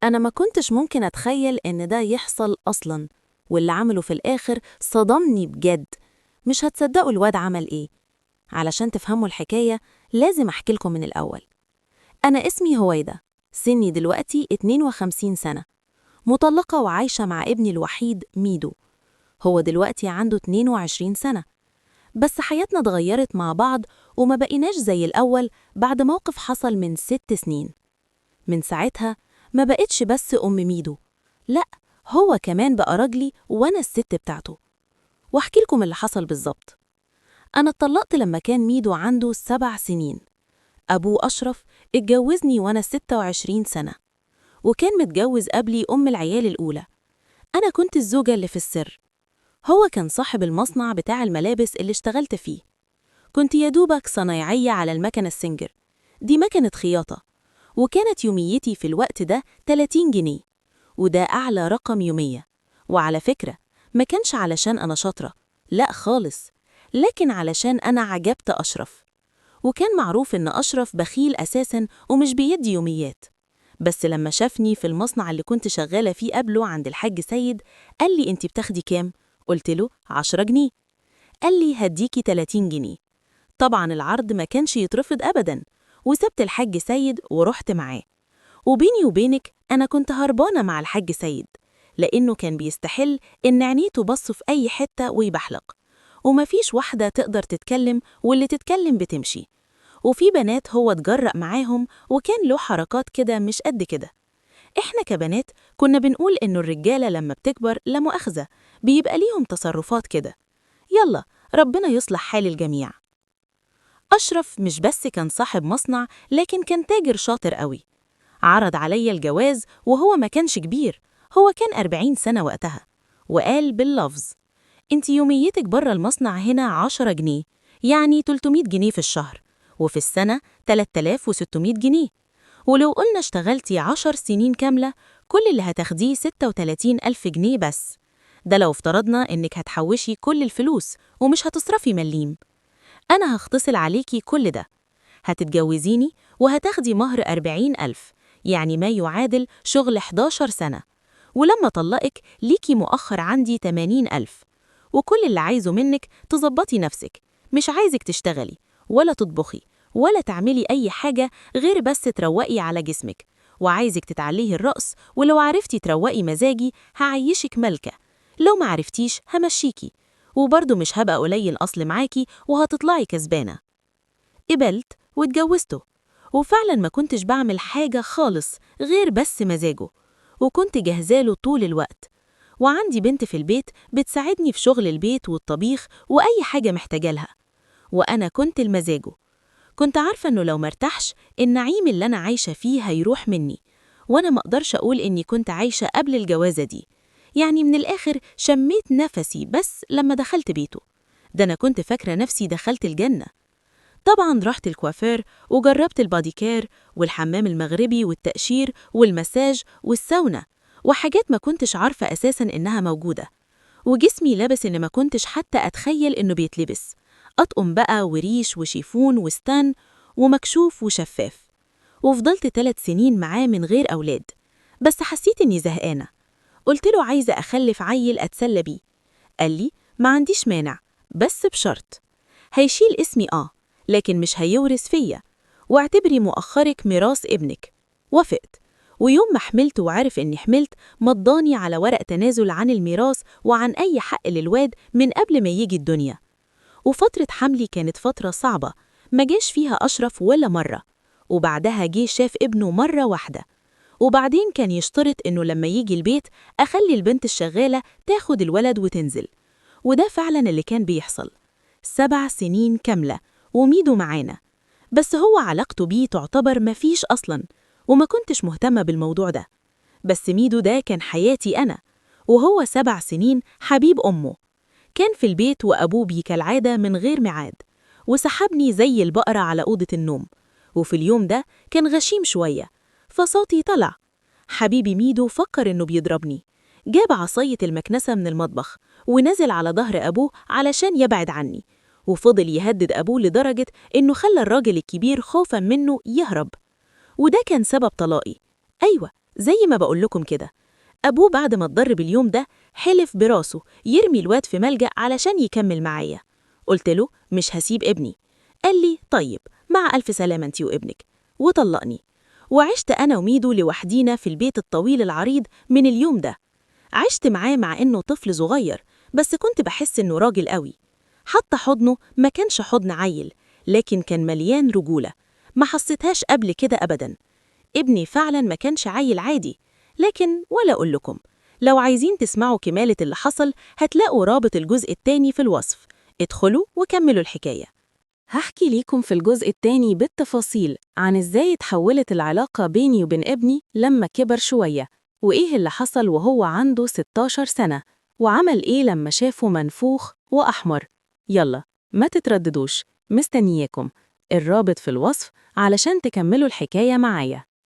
أنا ما كنتش ممكن أتخيل إن ده يحصل أصلاً، واللي عمله في الآخر صدمني بجد. مش هتصدقوا الواد عمل إيه. علشان تفهموا الحكاية لازم أحكي لكم من الأول. أنا اسمي هويدا، سني دلوقتي 52 سنة، مطلقة وعايشة مع ابني الوحيد ميدو. هو دلوقتي عنده 22 سنة. بس حياتنا اتغيرت مع بعض وما بقيناش زي الأول بعد موقف حصل من 6 سنين. من ساعتها ما بقتش بس أم ميدو، لأ، هو كمان بقى راجلي وأنا الست بتاعته. واحكي لكم اللي حصل بالظبط. أنا اتطلقت لما كان ميدو عنده 7 سنين. أبوه أشرف اتجوزني وأنا 26 سنة، وكان متجوز قبلي أم العيال الأولى. أنا كنت الزوجة اللي في السر. هو كان صاحب المصنع بتاع الملابس اللي اشتغلت فيه. كنت يدوبك صنايعية على المكنة السنجر، دي مكنة خياطة، وكانت يوميتي في الوقت ده 30 جنيه، وده أعلى رقم يومية. وعلى فكرة ما كانش علشان أنا شاطرة، لأ خالص، لكن علشان أنا عجبت أشرف. وكان معروف إن أشرف بخيل أساساً ومش بيدي يوميات. بس لما شافني في المصنع اللي كنت شغالة فيه قبله عند الحاج سيد، قال لي أنت بتاخدي كام؟ قلت له 10 جنيه. قال لي هديكي 30 جنيه. طبعا العرض ما كانش يترفض أبدا، وسبت الحاج سيد ورحت معاه. وبيني وبينك أنا كنت هربانة مع الحاج سيد، لأنه كان بيستحل إن عينيه تبص في أي حتة ويبحلق، ومفيش واحدة تقدر تتكلم، واللي تتكلم بتمشي. وفي بنات هو اتجرأ معاهم وكان له حركات كده مش قد كده. إحنا كبنات كنا بنقول إنه الرجالة لما بتكبر لا مؤاخذة بيبقى ليهم تصرفات كده. يلا، ربنا يصلح حال الجميع. أشرف مش بس كان صاحب مصنع، لكن كان تاجر شاطر قوي. عرض عليا الجواز وهو ما كانش كبير، هو كان 40 سنة وقتها، وقال باللفظ: انت يوميتك بره المصنع هنا 10 جنيه، يعني 300 جنيه في الشهر، وفي السنة 3600 جنيه. ولو قلنا اشتغلتي 10 سنين كاملة، كل اللي هتاخديه 36 ألف جنيه بس. ده لو افترضنا إنك هتحوشي كل الفلوس ومش هتصرفي مليم. أنا هختصل عليكي كل ده. هتتجوزيني وهتاخدي مهر 40 ألف، يعني ما يعادل شغل 11 سنة. ولما طلقك ليكي مؤخر عندي 80 ألف. وكل اللي عايزه منك تظبطي نفسك، مش عايزك تشتغلي ولا تطبخي ولا تعملي أي حاجة غير بس تروقي على جسمك، وعايزك تتعليه الرقص، ولو عرفتي تروقي مزاجي هعيشك ملكة، لو ما عرفتيش همشيكي، وبرضه مش هبقى قليل أصل معاكي وهتطلعي كسبانة. قبلت واتجوزته، وفعلا ما كنتش بعمل حاجة خالص غير بس مزاجه، وكنت جهزاله طول الوقت. وعندي بنت في البيت بتساعدني في شغل البيت والطبيخ وأي حاجة محتاجة لها، وأنا كنت المزاجه. كنت عارفة إنه لو مرتاحش النعيم اللي أنا عايشة فيه هيروح مني، وأنا ما أقدرش أقول إني كنت عايشة قبل الجوازة دي. يعني من الآخر شميت نفسي بس لما دخلت بيته. ده أنا كنت فاكرة نفسي دخلت الجنة. طبعا رحت الكوافير وجربت الباديكير والحمام المغربي والتقشير والمساج والساونا، وحاجات ما كنتش عارفة أساسا إنها موجودة. وجسمي لبس إن ما كنتش حتى أتخيل إنه بيتلبس، أطقم بقى وريش وشيفون وستان ومكشوف وشفاف. وفضلت 3 سنين معاه من غير أولاد، بس حسيت إني زهقانة. قلت له عايزة أخلف عيل أتسلى بيه. قال لي ما عنديش مانع، بس بشرط هيشيل اسمي لكن مش هيورث فيا، واعتبري مؤخرك ميراث ابنك. وافقت، ويوم ما حملت وعرف إني حملت مضاني على ورق تنازل عن الميراث وعن أي حق للواد من قبل ما يجي الدنيا. وفترة حملي كانت فترة صعبة، ما جاش فيها أشرف ولا مرة، وبعدها جه شاف ابنه مرة واحدة. وبعدين كان يشترط إنه لما يجي البيت أخلي البنت الشغالة تاخد الولد وتنزل، وده فعلا اللي كان بيحصل. 7 سنين كاملة وميدو معانا، بس هو علاقته بيه تعتبر مفيش أصلا، وما كنتش مهتمة بالموضوع ده. بس ميدو ده كان حياتي أنا، وهو 7 سنين حبيب أمه. كان في البيت وأبوه بيه كالعادة من غير ميعاد، وسحبني زي البقرة على أوضة النوم. وفي اليوم ده كان غشيم شوية، فصوتي طلع. حبيبي ميدو فكر إنه بيضربني، جاب عصاية المكنسة من المطبخ ونزل على ظهر أبوه علشان يبعد عني، وفضل يهدد أبوه لدرجة إنه خلى الراجل الكبير خوفا منه يهرب. وده كان سبب طلاقي. أيوة، زي ما بقولكم كده، أبوه بعد ما اتضر باليوم ده حلف براسه يرمي الواد في ملجأ علشان يكمل معايا. قلت له مش هسيب ابني. قال لي طيب، مع ألف سلامة انتي وابنك، وطلقني. وعشت أنا وميدو لوحدينا في البيت الطويل العريض من اليوم ده. عشت معاه مع إنه طفل صغير، بس كنت بحس إنه راجل قوي. حتى حضنه ما كانش حضن عيل، لكن كان مليان رجولة، ما حسيتهاش قبل كده أبدا. ابني فعلا ما كانش عيل عادي. لكن ولا أقول لكم، لو عايزين تسمعوا كمالة اللي حصل هتلاقوا رابط الجزء التاني في الوصف. ادخلوا وكملوا الحكاية. هحكي ليكم في الجزء التاني بالتفاصيل عن ازاي اتحولت العلاقة بيني وبين ابني لما كبر شوية، وايه اللي حصل وهو عنده 16 سنة، وعمل ايه لما شافه منفوخ وأحمر. يلا، ما تترددوش، مستنياكم. الرابط في الوصف علشان تكملوا الحكاية معايا.